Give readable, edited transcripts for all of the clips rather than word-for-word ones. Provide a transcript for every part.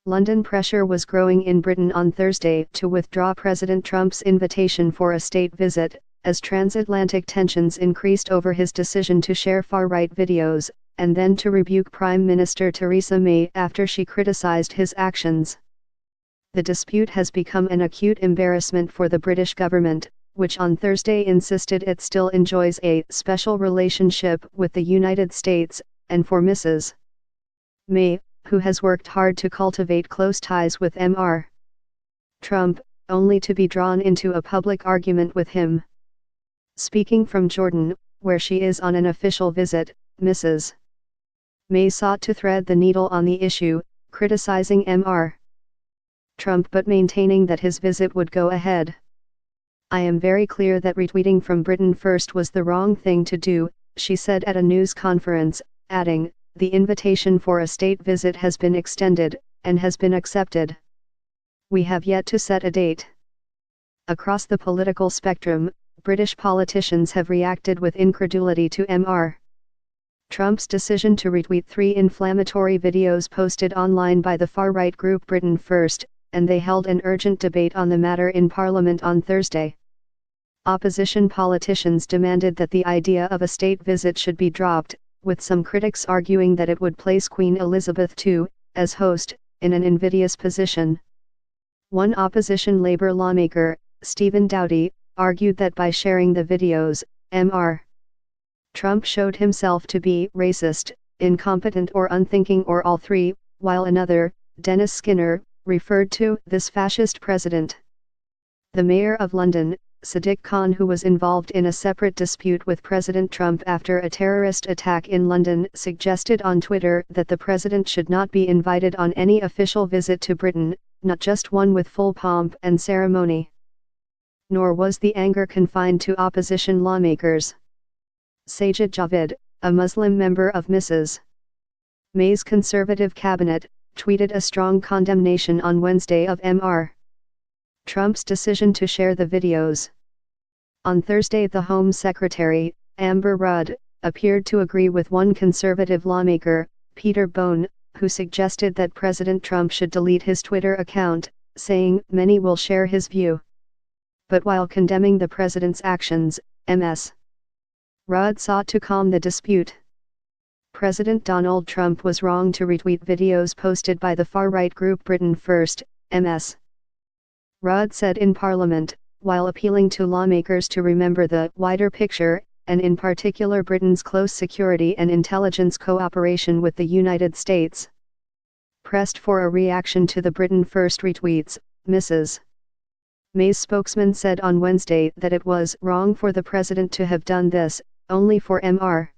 London pressure was growing in Britain on Thursday to withdraw President Trump's invitation for a state visit, as transatlantic tensions increased over his decision to share far-right videos, and then to rebuke Prime Minister Theresa May after she criticized his actions. The dispute has become an acute embarrassment for the British government, which on Thursday insisted it still enjoys a special relationship with the United States, and for Mrs. May, who has worked hard to cultivate close ties with Mr. Trump, only to be drawn into a public argument with him. Speaking from Jordan, where she is on an official visit, Mrs. May sought to thread the needle on the issue, criticizing Mr. Trump but maintaining that his visit would go ahead. "I am very clear that retweeting from Britain First was the wrong thing to do," she said at a news conference, adding, "The invitation for a state visit has been extended, and has been accepted. We have yet to set a date." Across the political spectrum, British politicians have reacted with incredulity to Mr. Trump's decision to retweet 3 inflammatory videos posted online by the far-right group Britain First, and they held an urgent debate on the matter in Parliament on Thursday. Opposition politicians demanded that the idea of a state visit should be dropped, with some critics arguing that it would place Queen Elizabeth II, as host, in an invidious position. One opposition Labour lawmaker, Stephen Doughty, argued that by sharing the videos, Mr. Trump showed himself to be racist, incompetent or unthinking or all three, while another, Dennis Skinner, referred to this fascist president. The mayor of London, Sadiq Khan, who was involved in a separate dispute with President Trump after a terrorist attack in London, suggested on Twitter that the president should not be invited on any official visit to Britain, not just one with full pomp and ceremony. Nor was the anger confined to opposition lawmakers. Sajid Javid, a Muslim member of Mrs. May's Conservative cabinet, tweeted a strong condemnation on Wednesday of Mr. Trump's decision to share the videos. On Thursday, the Home Secretary, Amber Rudd, appeared to agree with one Conservative lawmaker, Peter Bone, who suggested that President Trump should delete his Twitter account, saying, "Many will share his view." But while condemning the president's actions, Ms. Rudd sought to calm the dispute. President Donald Trump was wrong to retweet videos posted by the far-right group Britain First, Ms. Rudd said in Parliament, while appealing to lawmakers to remember the wider picture, and in particular Britain's close security and intelligence cooperation with the United States. Pressed for a reaction to the Britain First retweets, Mrs. May's spokesman said on Wednesday that it was wrong for the president to have done this, only for Mr.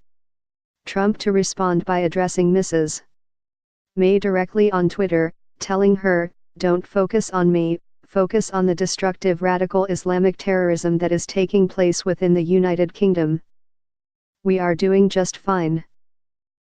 Trump to respond by addressing Mrs. May directly on Twitter, telling her, "Don't focus on me, focus on the destructive radical Islamic terrorism that is taking place within the United Kingdom. We are doing just fine."